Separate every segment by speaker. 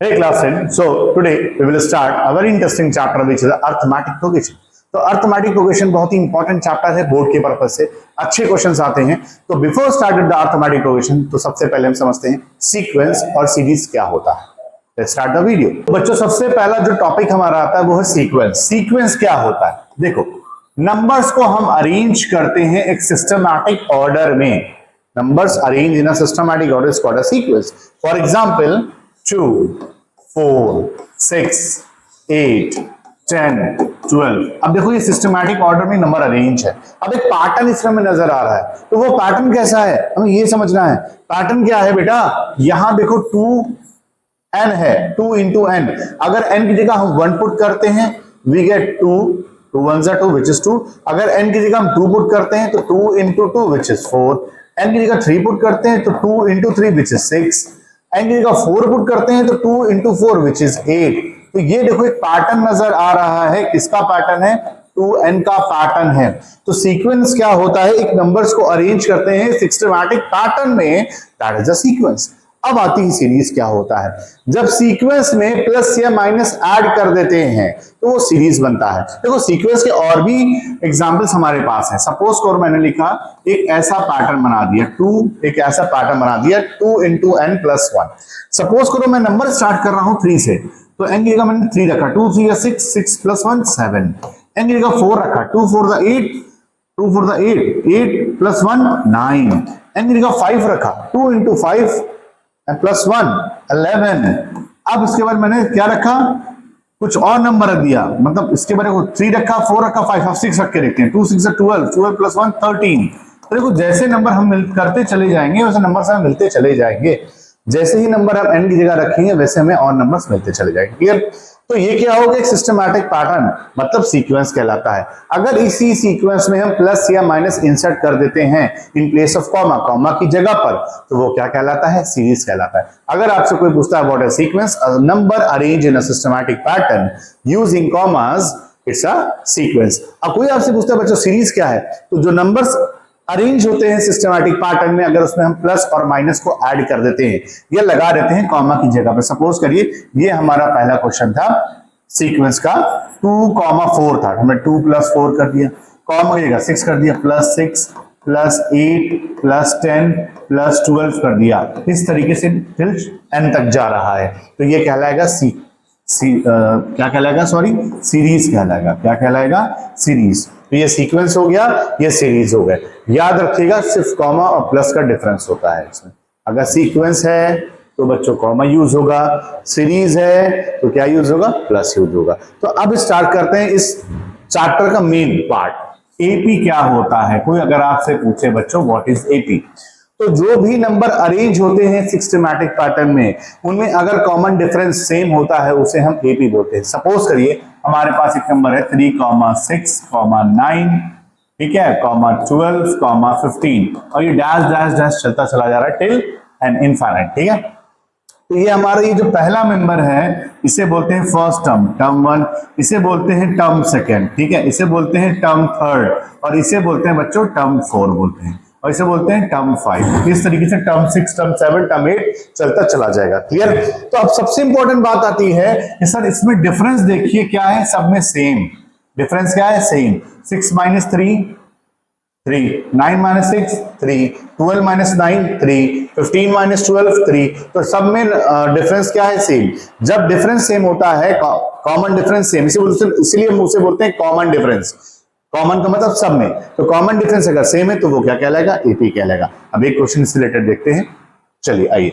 Speaker 1: Hey class 10. So today we will start a very interesting chapter which is arithmetic progression. तो arithmetic progression बहुत ही important chapter है board के purpose से, अच्छे questions आते हैं। तो before started the arithmetic progression, तो सबसे पहले हम समझते हैं सीक्वेंस और सीरीज क्या होता है। Let's start the video. तो बच्चों सबसे पहला जो टॉपिक हमारा आता है वो है सीक्वेंस। सीक्वेंस क्या होता है? देखो, नंबर्स को हम अरेंज करते हैं एक सिस्टमैटिक ऑर्डर में। Numbers arrange in a systematic order is called a sequence. For example 2, 4, 6, 8, 10, 12। अब देखो ये सिस्टमैटिक ऑर्डर में नंबर अरेंज है। अब एक पैटर्न इसमें हमें नजर आ रहा है, तो वो पैटर्न कैसा है हमें ये समझना है। पैटर्न क्या है बेटा? यहां देखो 2n है, 2 इंटू n। अगर n की जगह हम 1 पुट करते हैं वी गेट 2, 2 1 2 विच इज 2। अगर n की जगह हम 2 पुट करते हैं तो 2 इंटू 2 विच इज 4। n की जगह 3 पुट करते हैं तो 2 इंटू 3 विच इज 6। n की जगह 4 पुट करते हैं तो 2 इंटू 4 विच इज 8। तो ये देखो एक पैटर्न नजर आ रहा है। किसका पैटर्न है? 2n का पैटर्न है। तो सीक्वेंस क्या होता है? एक नंबर्स को अरेंज करते हैं सिस्टमैटिक पैटर्न में, दैट इज अ सीक्वेंस। अब आती है सीरीज। क्या होता है? जब सीक्वेंस में प्लस या माइनस ऐड कर देते हैं तो वो सीरीज बनता है। देखो सीक्वेंस के और भी एग्जांपल्स हमारे पास है। सपोज करो मैंने लिखा एक ऐसा पैटर्न बना दिया 2, एक ऐसा पैटर्न बना दिया 2 इंटू n प्लस 1। सपोज करो मैं नंबर स्टार्ट कर रहा हूं 3 से, तो n की जगह मैंने 3 रखा, 2 3 या 6, 6 प्लस 1 7। n की जगह 4 रखा, 2 4 द 8, 2 4 द 8, 8 प्लस 1 9। n की जगह 5 रखा, 2 इंटू 5 प्लस 1 11। अब इसके बाद मैंने क्या रखा? कुछ और नंबर रख दिया, मतलब इसके बाद 3 रखा, 4 रखा, 5, अब 6 रख के देखते हैं। 2 6 12, 12 प्लस 1 13। तो देखो जैसे नंबर हम करते चले जाएंगे वैसे नंबर से मिलते चले जाएंगे। जैसे ही नंबर हम n की जगह रखेंगे वैसे हमें और नंबर्स मिलते चले जाएंगे। क्लियर? तो ये क्या होगा? एक सिस्टमैटिक पैटर्न, मतलब सीक्वेंस कहलाता है। अगर इसी सीक्वेंस में हम प्लस या माइनस इंसर्ट कर देते हैं in place of comma, comma की जगह पर, तो वो क्या कहलाता है? सीरीज कहलाता है। अगर आपसे कोई पूछता है what is sequence, number arrange in a systematic pattern using commas, it's a sequence. अब कोई आपसे पूछता है बच्चों सीरीज क्या है, तो जो नंबर्स अरेंज होते हैं सिस्टमैटिक पैटर्न में, अगर उसमें हम प्लस और माइनस को ऐड कर देते हैं या लगा देते हैं कॉमा की जगह पर। सपोज करिए ये हमारा पहला क्वेश्चन था सीक्वेंस का, 2,4 था, हमने 2 प्लस 4 कर दिया, कॉमा की जगह 6 कर दिया, प्लस 6 प्लस 8 प्लस 10 प्लस 12 कर दिया। इस तरीके से टिल n तक जा रहा है, तो ये कहलाएगा क्या कहलाएगा? सॉरी, सीरीज कहलाएगा। क्या कहलाएगा? सीरीज। तो ये सीक्वेंस हो गया, ये सीरीज हो गए। याद रखिएगा सिर्फ कॉमा और प्लस का डिफरेंस होता है इसमें। अगर सीक्वेंस है तो बच्चों कॉमा यूज होगा, सीरीज है तो क्या यूज होगा? प्लस यूज होगा। तो अब स्टार्ट करते हैं इस चैप्टर का मेन पार्ट। एपी क्या होता है? कोई अगर आपसे पूछे बच्चों व्हाट इज एपी, तो जो भी नंबर अरेंज होते हैं सिस्टमैटिक पैटर्न में उनमें अगर कॉमन डिफरेंस सेम होता है उसे हम एपी बोलते हैं। सपोज करिए हमारे पास एक नंबर है 3,6, 9, ठीक है, 12, 15, और ये डैश डैश डैश चलता चला जा रहा है टिल एंड इनफाइनाइट। ठीक है, तो ये हमारा ये जो पहला मेंबर है इसे बोलते हैं फर्स्ट टर्म, टर्म 1, इसे बोलते हैं टर्म सेकेंड, ठीक है, इसे बोलते हैं टर्म थर्ड, और इसे बोलते हैं बच्चों टर्म 4 बोलते हैं, और इसे बोलते हैं टर्म 5। इस तरीके से टर्म 6, टर्म 7, टर्म 8 चलता चला जाएगा। क्लियर? तो अब सबसे इंपॉर्टेंट बात आती है कि सर इसमें डिफरेंस देखिए क्या है, सब में सेम डिफरेंस क्या है? Same. 6 minus 3 3, 9 minus 6 3, 12 minus 9 3, 15 minus 12 3। तो सब में डिफरेंस क्या है? सेम। जब डिफरेंस सेम होता है, कॉमन डिफरेंस सेम, इसीलिए हम उसे बोलते हैं कॉमन डिफरेंस। कॉमन का मतलब सब में, तो कॉमन डिफरेंस अगर सेम है तो वो क्या कहलाएगा? एपी कहलाएगा। अब एक क्वेश्चन इससे रिलेटेड देखते हैं। चलिए आइए।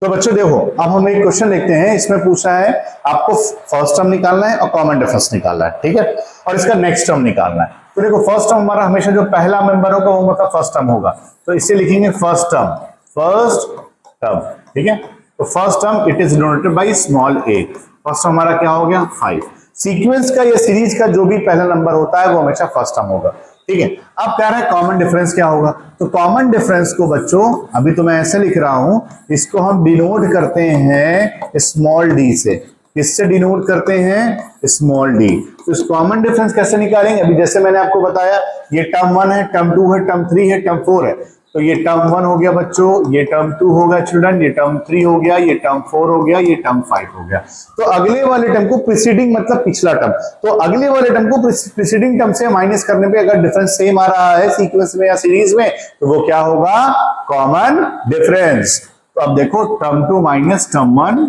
Speaker 1: तो बच्चों देखो, अब हम एक क्वेश्चन देखते हैं। इसमें पूछा है आपको फर्स्ट टर्म निकालना है और कॉमन डिफरेंस निकालना है, ठीक है, और इसका नेक्स्ट टर्म निकालना है। तो देखो फर्स्ट टर्म हमारा हमेशा जो पहला मेंबर होगा वो मतलब फर्स्ट टर्म होगा, तो इसे लिखेंगे फर्स्ट टर्म, ठीक है। तो first term it is denoted by small a। First term हमारा क्या हो गया? 5। सीक्वेंस का या सीरीज का जो भी पहला नंबर होता है वो हमेशा फर्स्ट टर्म होगा, ठीक है। अब कह रहा है कॉमन डिफरेंस क्या होगा, तो कॉमन डिफरेंस को बच्चों अभी तो मैं ऐसे लिख रहा हूं, इसको हम डिनोट करते हैं स्मॉल डी से। किससे डिनोट करते हैं? Small D. तो इस कॉमन डिफरेंस कैसे निकालेंगे? अभी जैसे मैंने आपको बताया ये टर्म 1 है, टर्म 2 है, टर्म 3 है, टर्म 4 है। तो ये टर्म 1 हो गया बच्चों, ये टर्म 2 हो गया चिल्ड्रन, ये टर्म 3 हो गया, ये टर्म 4 हो गया, ये टर्म 5 हो गया। तो अगले वाले टर्म को प्रीसीडिंग मतलब पिछला टर्म, तो अगले वाले टर्म को प्रीसीडिंग टर्म से माइनस करने पे अगर डिफरेंस सेम आ रहा है सीक्वेंस में या सीरीज में, तो वो क्या होगा, कॉमन डिफरेंस। तो अब देखो term 2 minus term 1,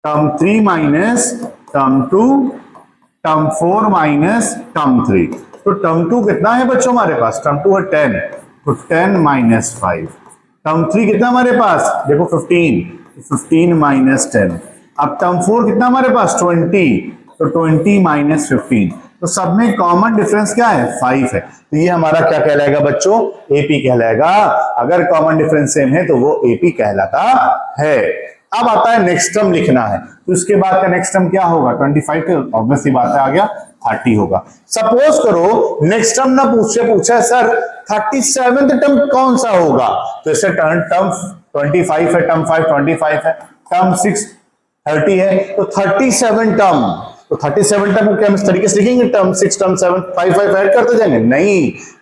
Speaker 1: term 3 minus term 2, term 4 minus term 3। तो टर्म 2 कितना है बच्चों हमारे पास, टर्म 2 है 10, तो 10 माइनस 5। टर्म 3 कितना हमारे पास, देखो 15, 15 माइनस 10। अब टर्म 4 कितना हमारे पास 20, तो 20 माइनस 15। तो सब में कॉमन डिफरेंस क्या है, 5 है। तो ये हमारा क्या कहलाएगा बच्चों, एपी कहलाएगा। अगर कॉमन डिफरेंस सेम है तो वो एपी कहलाता है। अब आता है नेक्स्ट टर्म लिखना है, तो उसके बाद का नेक्स्ट टर्म क्या होगा, 25 के ऑब्वियसली बात है आ गया 30 होगा। सपोज करो नेक्स्ट टर्म ना पूछा सर 37th टर्म कौन सा होगा, तो इससे टर्म 25 है, टर्म 5 25 है, टर्म 6 30 है, तो 37 टर्म, तो 37 टर्म को क्या हम इस तरीके से लिखेंगे, टर्म 6 टर्म 7 5 5 ऐड करते जाएंगे,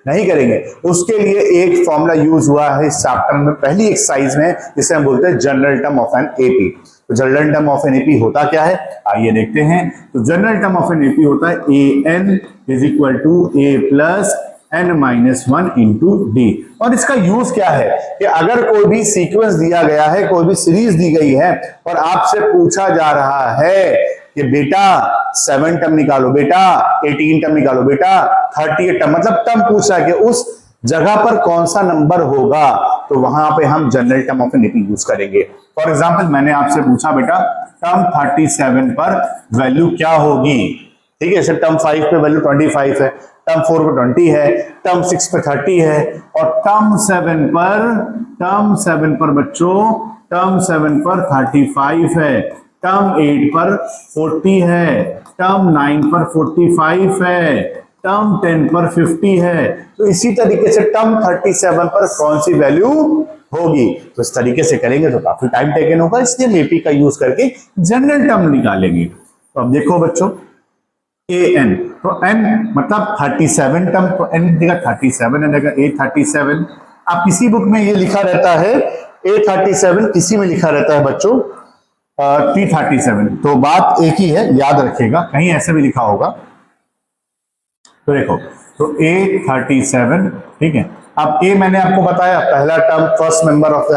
Speaker 1: नहीं करेंगे। उसके लिए एक फॉर्मूला यूज हुआ है इस चैप्टर में पहली एक्सरसाइज में, जिसे हम बोलते हैं general term of an AP. तो general term of an AP होता क्या है, आइए देखते हैं। तो general term of an AP होता है A N is equal to A plus n minus 1 into D. और इसका यूज क्या है कि अगर कोई भी सीक्वेंस दिया गया है, कोई भी सीरीज दी गई है और आपसे पूछा जा रहा है कि बेटा 7 टर्म निकालो, बेटा 18 टर्म निकालो, बेटा 38 टर्म, मतलब टर्म पूछ रहा है कि उस जगह पर कौन सा नंबर होगा, तो वहां पे हम general term of an AP use करेंगे। फॉर एग्जांपल मैंने आपसे पूछा बेटा टर्म 37 पर वैल्यू क्या होगी, ठीक है। जैसे टर्म 5 पे वैल्यू 25 है, टर्म 4 पे 20 है, टर्म 6 पे 30 है, और टर्म 7 पर बच्चों टर्म 7 पर 35 है, टर्म 8 पर 40 है, टर्म 9 पर 45 है, टर्म 10 पर 50 है। तो इसी तरीके से टर्म 37 पर कौन सी वैल्यू होगी, तो इस तरीके से करेंगे तो काफी टाइम टेकन होगा, इसलिए एपी का यूज करके जनरल टर्म निकालेंगे। तो अब देखो बच्चों ए एन, तो एन मतलब 37 टर्म, तो एन देगा 37 है, ए 37। अब किसी बुक में ये लिखा रहता है ए 37, किसी में लिखा रहता है बच्चों टी 37। तो बात एक ही है, याद रखिएगा, कहीं ऐसे भी लिखा होगा। तो देखो तो ए 37, ठीक है। अब ए मैंने आपको बताया पहला term first member of the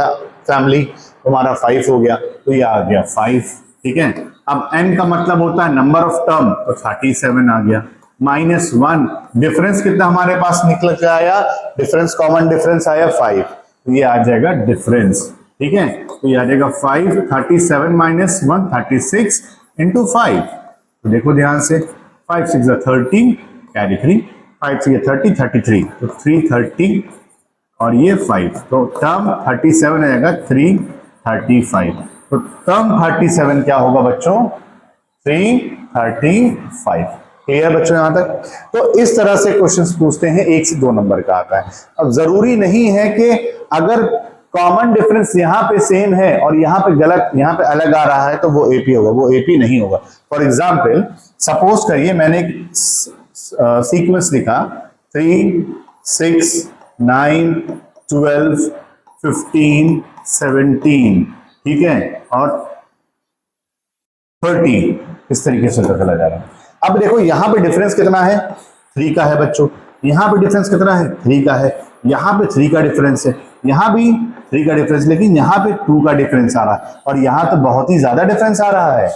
Speaker 1: family, हमारा 5 हो गया, तो ये आ गया 5, ठीक है। अब n का मतलब होता है नंबर ऑफ टर्म, तो 37 आ गया, माइनस 1, डिफरेंस कितना हमारे पास निकल के आया, डिफरेंस कॉमन डिफरेंस आया 5, तो ये आ जाएगा डिफरेंस, ठीक है। तो ये आ जाएगा 5, 37 माइनस 1 36 इंटू 5। तो देखो ध्यान से 5 6 30 कैरी 3, 5 6 30 33, तो 330 और ये 5, तो टर्म 37 आएगा 335। तो टर्म 37 क्या होगा बच्चों, 335। क्लियर बच्चों यहां तक। तो इस तरह से क्वेश्चंस पूछते हैं, 1 से 2 नंबर का आता है। अब जरूरी नहीं है कि अगर कॉमन डिफरेंस यहाँ पे सेम है और यहाँ पे गलत, यहाँ पे अलग आ रहा है, तो वो एपी होगा, वो एपी नहीं होगा। फॉर एग्जाम्पल सपोज करिए मैंने सीक्वेंस लिखा 3 6 9 12 15 17, ठीक है, और 30, इस तरीके से चला जा रहा है। अब देखो यहां पे डिफरेंस कितना है, 3 का है बच्चों, यहां पे डिफरेंस कितना है, 3 का है, यहां पे 3 का डिफरेंस है, यहां भी 3 का डिफरेंस, लेकिन यहां पे 2 का डिफरेंस आ रहा है, और यहां तो बहुत ही ज्यादा डिफरेंस आ रहा है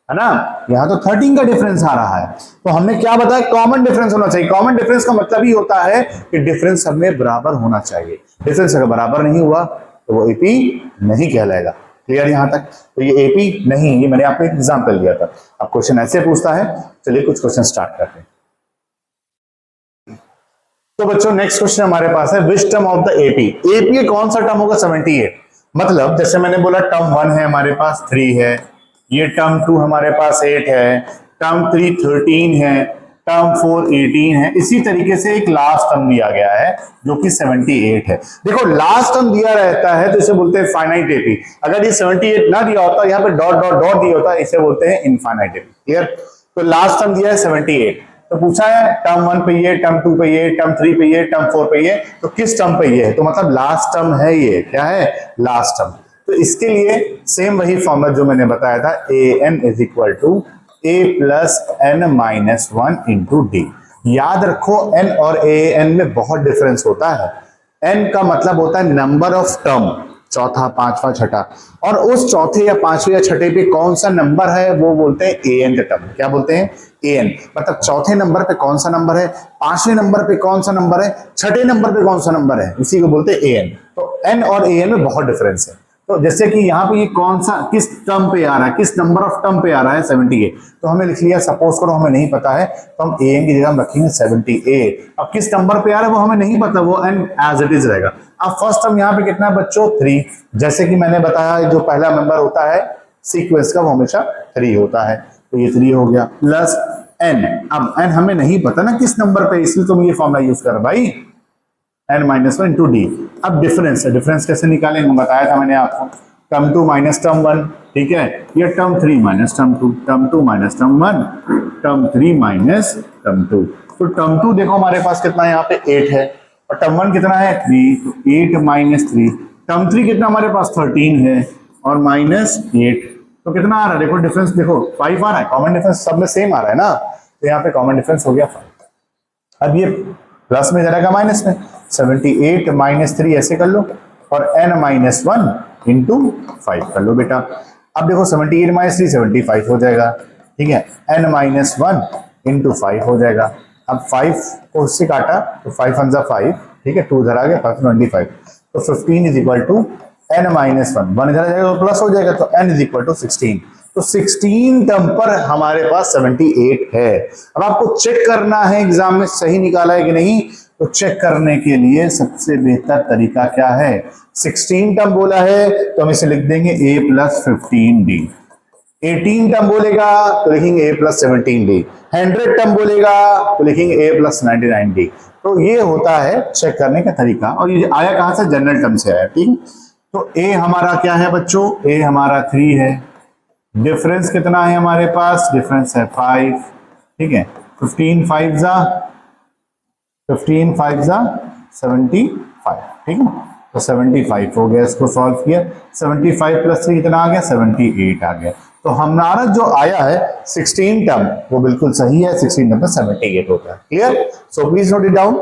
Speaker 1: ना, यहां तो 13 का डिफरेंस आ रहा है। तो हमने क्या बताया, कॉमन डिफरेंस होना चाहिए। कॉमन डिफरेंस का मतलब ही होता है कि डिफरेंस सब में बराबर होना चाहिए। डिफरेंस अगर बराबर नहीं हुआ तो वो एपी नहीं कहलाएगा। क्लियर यहां तक। तो ये एपी नहीं, ये मैंने आपको एक एग्जांपल दिया था। अब क्वेश्चन ऐसे पूछता है, चलिए कुछ क्वेश्चन स्टार्ट करते हैं। तो बच्चों नेक्स्ट क्वेश्चन हमारे पास है, which term of the AP, AP कौन सा टर्म होगा 78। मतलब जैसे मैंने बोला टर्म 1 है हमारे पास 3 है, ये टर्म 2 हमारे पास 8 है, टर्म 3 13 है, टर्म 4 18 है। इसी तरीके से एक लास्ट टर्म दिया गया है जो कि 78 है। देखो लास्ट टर्म दिया रहता है तो इसे बोलते हैं फाइनाइट एपी। अगर ये 78 ना दिया होता, यहाँ पे डॉट डॉट डॉट दिया होता, इसे बोलते हैं इनफाइनाइट एपी। क्लियर। तो लास्ट टर्म दिया है 78, तो पूछा है टर्म 1 पे ये, टर्म 2 पे ये, टर्म 3 पे ये, टर्म 4 पे ये, तो किस टर्म पे ये है, तो मतलब लास्ट टर्म है ये, क्या है, लास्ट टर्म। तो इसके लिए सेम वही फॉर्मूला जो मैंने बताया था, an is equal to a plus n minus 1 into D. याद रखो n और an में बहुत डिफरेंस होता है। n का मतलब होता है नंबर ऑफ टर्म, चौथा, पांचवा, छठा, और उस चौथे या पांचवे या छठे पे कौन सा नंबर है वो बोलते हैं an टर्म। क्या बोलते हैं, an, मतलब चौथे नंबर पे कौन सा नंबर है, पांचवें नंबर पे कौन सा नंबर है, छठे नंबर पे कौन सा नंबर है, इसी को बोलते हैं an। तो n और an में बहुत डिफरेंस है। तो जैसे कि यहाँ पे ये कौन सा, किस टर्म पे आ रहा है, किस नंबर ऑफ टर्म पे आ रहा है, 78, तो हमें लिख लिया। सपोज करो हमें नहीं पता है तो हम an की जगह हम रखेंगे 78। अब किस नंबर पे आ रहा है वो हमें नहीं पता, वो n एज इट इज रहेगा। अब फर्स्ट टर्म यहाँ पे कितना है बच्चों, 3। जैसे कि मैंने बताया जो पहला नंबर होता है सीक्वेंस का वो हमेशा 3 होता है, तो ये 3 हो गया, प्लस n। अब n हमें नहीं पता ना किस नंबर पे, इसलिए तुम ये फॉर्मूला यूज कर भाई, n माइनस 1 इंटू डी। अब डिफरेंस है, डिफरेंस कैसे निकालेंगे बताया था मैंने आपको, टर्म 2 माइनस टर्म 1, ठीक है, ये term 3 minus term 2, term 2 minus term 1, term 3 minus term 2। तो टर्म 2 देखो हमारे पास कितना है, यहाँ पे 8 है, और टर्म 1 कितना है 3, तो 8 माइनस 3। टर्म 3 कितना हमारे पास 13 है, और माइनस 8, तो कितना आ रहा है, देखो डिफरेंस देखो 5 आ रहा है, कॉमन डिफरेंस सब में सेम आ रहा है ना, तो यहाँ पे कॉमन डिफरेंस हो गया 5। अब ये प्लस में जाएगा माइनस में, 78 माइनस 3 ऐसे कर लो, और n माइनस 1 इंटू 5 कर लो बेटा। अब देखो 78 माइनस 3 75 हो जाएगा, ठीक है, n माइनस 1 इंटू 5 हो जाएगा। अब 5 को उससे काटा तो 5 1 5, ठीक है, 2 इधर आ गया, 25, तो 15 is equal to n minus 1 इधर आ जाएगा तो प्लस हो जाएगा, तो n इज इक्वल टू 16। तो 16 टर्म पर हमारे पास 78 है। अब आपको चेक करना है एग्जाम में सही निकाला है कि नहीं, तो चेक करने के लिए सबसे बेहतर तरीका क्या है, 16 टर्म बोला है तो हम इसे लिख देंगे a प्लस 15d। 18 टर्म बोलेगा तो लिखेंगे a प्लस 17d। 100 टर्म बोलेगा तो लिखेंगे a प्लस 99d। तो ये होता है चेक करने का तरीका, और ये आया कहां से, जनरल टर्म से आया, ठीक। तो a हमारा क्या है बच्चों, a हमारा 3 है, डिफरेंस कितना है हमारे पास, डिफरेंस है 5, ठीक है, 15 5 जा 75, ठीक है, तो 75 हो गया, इसको सॉल्व किया, 75 प्लस 3 कितना आ गया, 78 आ गया। तो हमारा जो आया है 16 टर्म वो बिल्कुल सही है, 16 टर्म 78 होता है। Clear, so please note it down.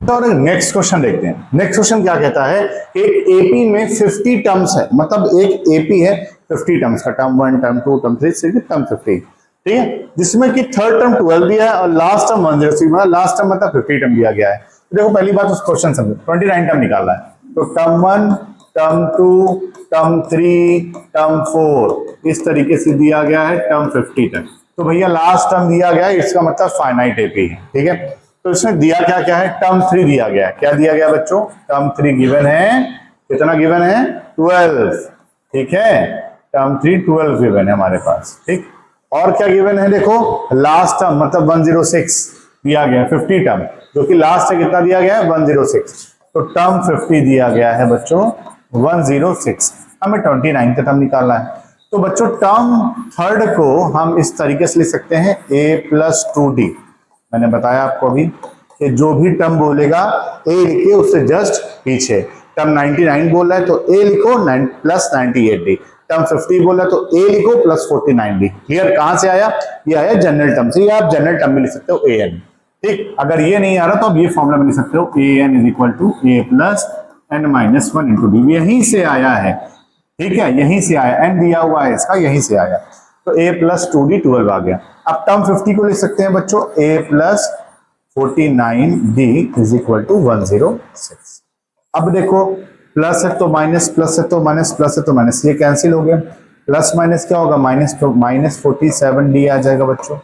Speaker 1: तो नेक्स्ट क्वेश्चन देखते हैं। नेक्स्ट क्वेश्चन क्या कहता है, एक एपी में 50 टर्म्स है, मतलब एक एपी है 50 टर्म्स का, टर्म 1 टर्म 2 टर्म 3 टर्म 50, ठीक है, जिसमें कि थर्ड टर्म 12 दिया है और लास्ट टर्म 106, मतलब लास्ट टर्म मतलब 50 टर्म दिया गया है। तो देखो पहली बात उस क्वेश्चन समझो, 29 टर्म निकालना है, तो टर्म 1 टर्म 2 टर्म 3 टर्म 4 इस तरीके से दिया गया है टर्म 50 तक। तो भैया लास्ट टर्म दिया गया है, इसका मतलब फाइनाइट एपी है, ठीक है। तो इसमें दिया क्या क्या है, टर्म 3 दिया गया है, क्या दिया गया बच्चों, टर्म 3 गिवन है, कितना गिवन है 12, ठीक है, टर्म 3 12 गिवन है हमारे पास, ठीक। और क्या गिवन है देखो, लास्ट टर्म मतलब 106 दिया गया है, 50 टर्म जो कि लास्ट है कितना दिया गया है 106, तो टर्म 50 दिया गया है बच्चों 106। हमें 29 का टर्म निकालना है। तो बच्चों टर्म थर्ड को हम इस तरीके से लिख सकते हैं a प्लस 2d। मैंने बताया आपको अभी कि जो भी टर्म बोलेगा a लिखिए उससे जस्ट पीछे, टर्म 99 बोल रहा है तो a लिखो प्लस 98d, टर्म 50 बोल रहा है तो a लिखो प्लस 49d। क्लियर, कहां से आया, ये आया जनरल टर्म से, या आप जनरल टर्म में लिख सकते हो an, ठीक। अगर ये नहीं आ रहा तो आप ये फॉर्मूला में लिख सकते हो an is equal to a plus n minus 1 into D, यहीं से आया है, ठीक है, यहीं से आया, n दिया हुआ है इसका, यहीं से आया, तो a प्लस 2d 12 आ गया। अब टर्म 50 को लिख सकते हैं बच्चों a plus 49d is equal to 106। अब देखो प्लस है तो माइनस, प्लस है तो माइनस, प्लस है तो माइनस, ये कैंसिल हो गया, प्लस माइनस क्या होगा माइनस, तो माइनस 47d आ जाएगा बच्चों।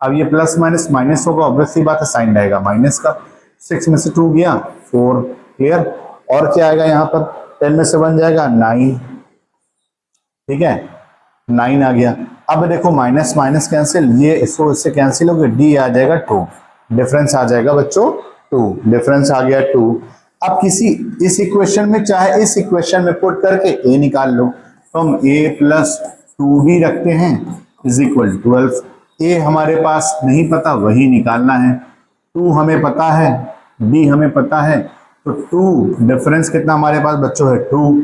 Speaker 1: अब ये प्लस माइनस माइनस होगा, ऑब्वियसली बात है साइन रहेगा माइनस का, 6 में से 2 गया 4, क्लियर। और क्या आएगा यहाँ पर, 10 में से 1 जाएगा 9, ठीक है, 9 आ गया। अब देखो माइनस माइनस कैंसिल, ये इसको इससे कैंसिल हो गया, डी आ जाएगा 2, डिफरेंस आ जाएगा बच्चों 2, डिफरेंस आ गया 2। अब किसी इस इक्वेशन में चाहे इस इक्वेशन में पुट करके a निकाल लो, तो हम a प्लस 2b रखते हैं इज इक्वल 12, ए हमारे पास नहीं पता, वही निकालना है। 2 हमें पता है, बी हमें पता है, तो 2 डिफरेंस कितना हमारे पास बच्चों है 2,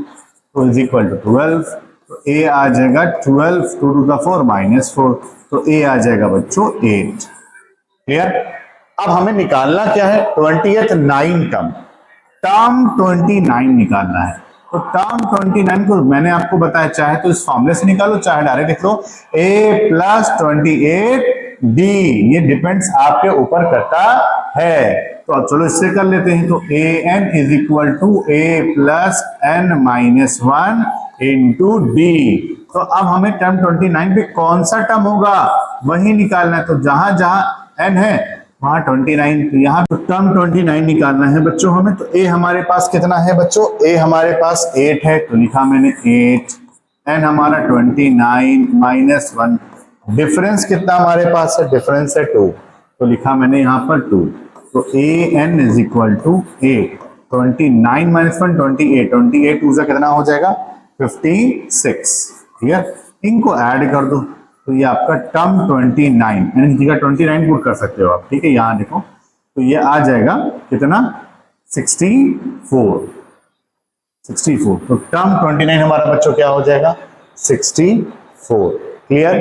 Speaker 1: तो इज इक्वल टू 12। तो ए आ जाएगा 12, 2 टू द 4 -4, तो ए आ जाएगा बच्चों 8। क्लियर। अब हमें निकालना क्या है, 20th 9 टर्म, टर्म 29 निकालना है। तो टर्म 29 को मैंने आपको बताया, चाहे तो इस फॉर्मूले से निकालो, चाहे डायरेक्ट लिख लो a + 28d, ये डिपेंड्स आपके ऊपर करता है। तो अब चलो इससे कर लेते हैं। तो an = a + n - 1 × d। तो अब हमें टर्म 29 पे कौन सा टर्म होगा वही निकालना है। तो जहां जहां n है वहां 29, तो यहाँ तो टर्म 29 निकालना है बच्चों हमें। तो a हमारे पास कितना है बच्चों, a हमारे पास 8 है, तो लिखा मैंने 8, n हमारा 29 - 1, डिफरेंस कितना हमारे पास है, डिफरेंस है 2, तो लिखा मैंने यहाँ पर 2। तो an = 8, 29 - 1 28, 28 2 से कितना हो जाएगा 56। क्लियर। इनको ऐड कर दो, तो ये आपका टर्म 29, यानी जगह 29 पुट कर सकते हो आप, ठीक है। यहाँ देखो, तो ये आ जाएगा कितना 64, 64। तो टर्म 29 हमारा बच्चों क्या हो जाएगा 64। क्लियर।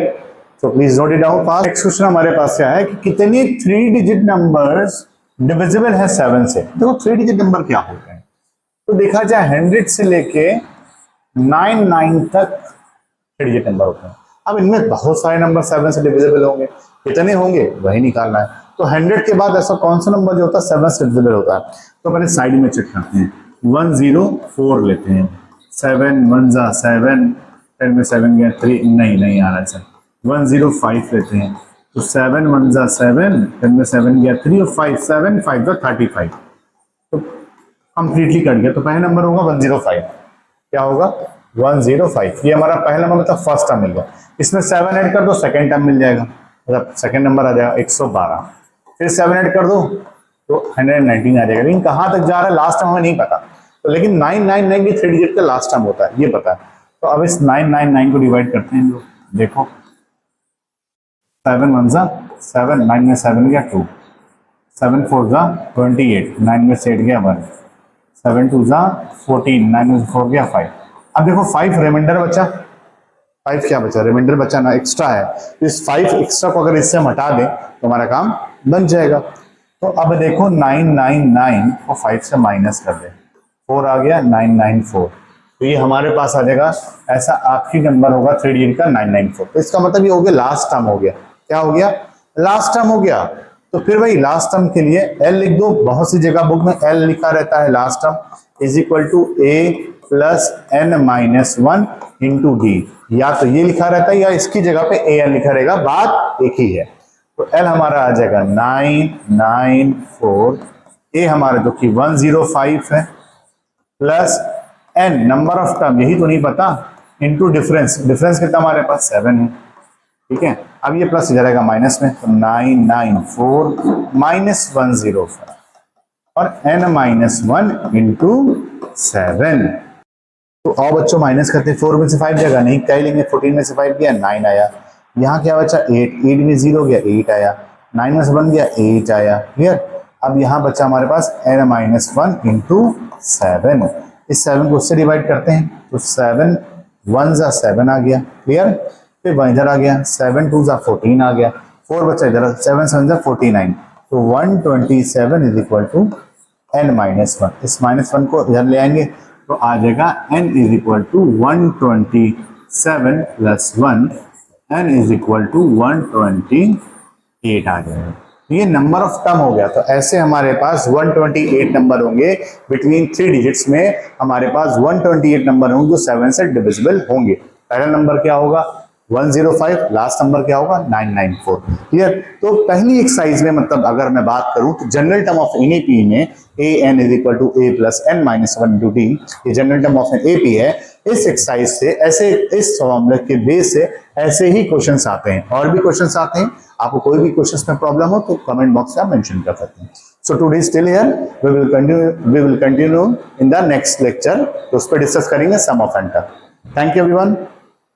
Speaker 1: तो please note it down fast. Next question हमारे पास क्या है कि कितने 3 डिजिट नंबर्स डिविजिबल है 7 से। देखो 3 डिजिट नंबर क्या होते हैं, तो देखा जाए 100 से लेके 99 तक 3 डिजिट नंबर होते हैं। अब इनमें बहुत सारे नंबर 7 से डिविजिबल होंगे, कितने होंगे वही निकालना है। तो 100 के बाद ऐसा कौन सा नंबर जो होता है 7 से डिविजिबल होता है, तो पहले साइड में चेक करते हैं। 104 लेते हैं, 7 1 जा 7, 10 में 7 गया 3, नहीं आ रहा है। 105 लेते हैं, तो 7 1 जा 7, 10 में 7 गया 3 और 5 7 5 जा 35, तो कंप्लीटली कट गया। तो पहला नंबर होगा 105, क्या होगा 105, ये हमारा पहला नंबर मतलब फर्स्ट टर्म मिल गया। इसमें 7 ऐड कर दो, सेकंड टर्म मिल जाएगा, मतलब सेकंड नंबर आ जाएगा 112। फिर 7 ऐड कर दो तो 119 आ जाएगा। लेकिन कहाँ तक जा रहा है लास्ट टर्म हमें नहीं पता, तो लेकिन 999 भी 3 डिजिट का लास्ट टर्म होता है, ये पता है। तो अब इस 999 को डिवाइड करते हैं लोग, देखो 7 1 जा 7, 9 में 7 गया 2, 7 4 जा 28, 9 में 8 गया 1, 7 2 जा 14, 9 में 4 गया 5। अब देखो 5 रिमाइंडर बचा, 5 क्या बचा, रिमाइंडर बचा ना, एक्स्ट्रा है। तो इस 5 एक्स्ट्रा को अगर इससे हम हटा दें तो हमारा काम बन जाएगा। तो अब देखो 999 को 5 से माइनस कर दें, 4 आ गया 994, तो ये हमारे पास आ जाएगा, ऐसा आखिरी नंबर होगा 3 डिजिट का 994। तो इसका मतलब ये हो गया लास्ट टर्म हो गया, क्या हो गया लास्ट टर्म हो गया। तो फिर भाई लास्ट टर्म के लिए L लिख दो, बहुत सी जगह बुक में L लिखा रहता है last term = a + n - 1 × d, या तो ये लिखा रहता है या इसकी जगह पे an लिखा रहेगा, बात एक ही है। तो L हमारा आ जाएगा 994, a हमारा जो कि 105 है, plus n number of term यही तो नहीं पता, इनटू डिफरेंस, डिफरेंस कितना हमारे पास 7 है, ठीक है। अब ये प्लस इधर आएगा माइनस में, तो 994 - 105 और n - 1 × 7। तो और बच्चों माइनस करते हैं, 4 में से 5 जाएगा, नहीं क्या लेंगे, 14 में से 5 गया 9 आया, यहाँ क्या बचा 8, 8 में 0 गया 8 आया, 9 में से 1 गया 8 आया। क्लियर। अब यहाँ बचा हमारे पास n - 1 × 7, इस 7 को उससे डिवाइड करते हैं, तो 7 1 जा 7 आ गया। क्लियर। फिर 1 इधर आ गया, 7 2 जा 14 आ गया, 4 बचा इधर, 7 7 जा 49, तो 127 = n - 1। इस -1 को इधर ले आएंगे तो आ जाएगा n = 127 + 1, n = 128 आ जाएगा। ये नंबर ऑफ टर्म हो गया। तो ऐसे हमारे पास 128 नंबर होंगे, बिटवीन 3 डिजिट्स में हमारे पास 128 नंबर होंगे जो 7 से डिविजिबल होंगे। पहला नंबर क्या होगा 105, लास्ट नंबर क्या होगा 994। क्लियर। तो पहली एक्सरसाइज में मतलब अगर मैं बात करूं तो जनरल टर्म ऑफ एनईपी में an = a + n - 1 × d, ये जनरल टर्म ऑफ एपी है। इस एक्सरसाइज से ऐसे, इस फॉर्मूले के बेस से ऐसे ही क्वेश्चंस आते हैं, और भी क्वेश्चंस आते हैं। आपको कोई भी क्वेश्चंस में प्रॉब्लम हो तो कमेंट बॉक्स में आप मेंशन कर सकते हैं। So today still here, we will continue in the next lecture, तो उस पर डिस्कस करेंगे sum of n term. Thank you everyone.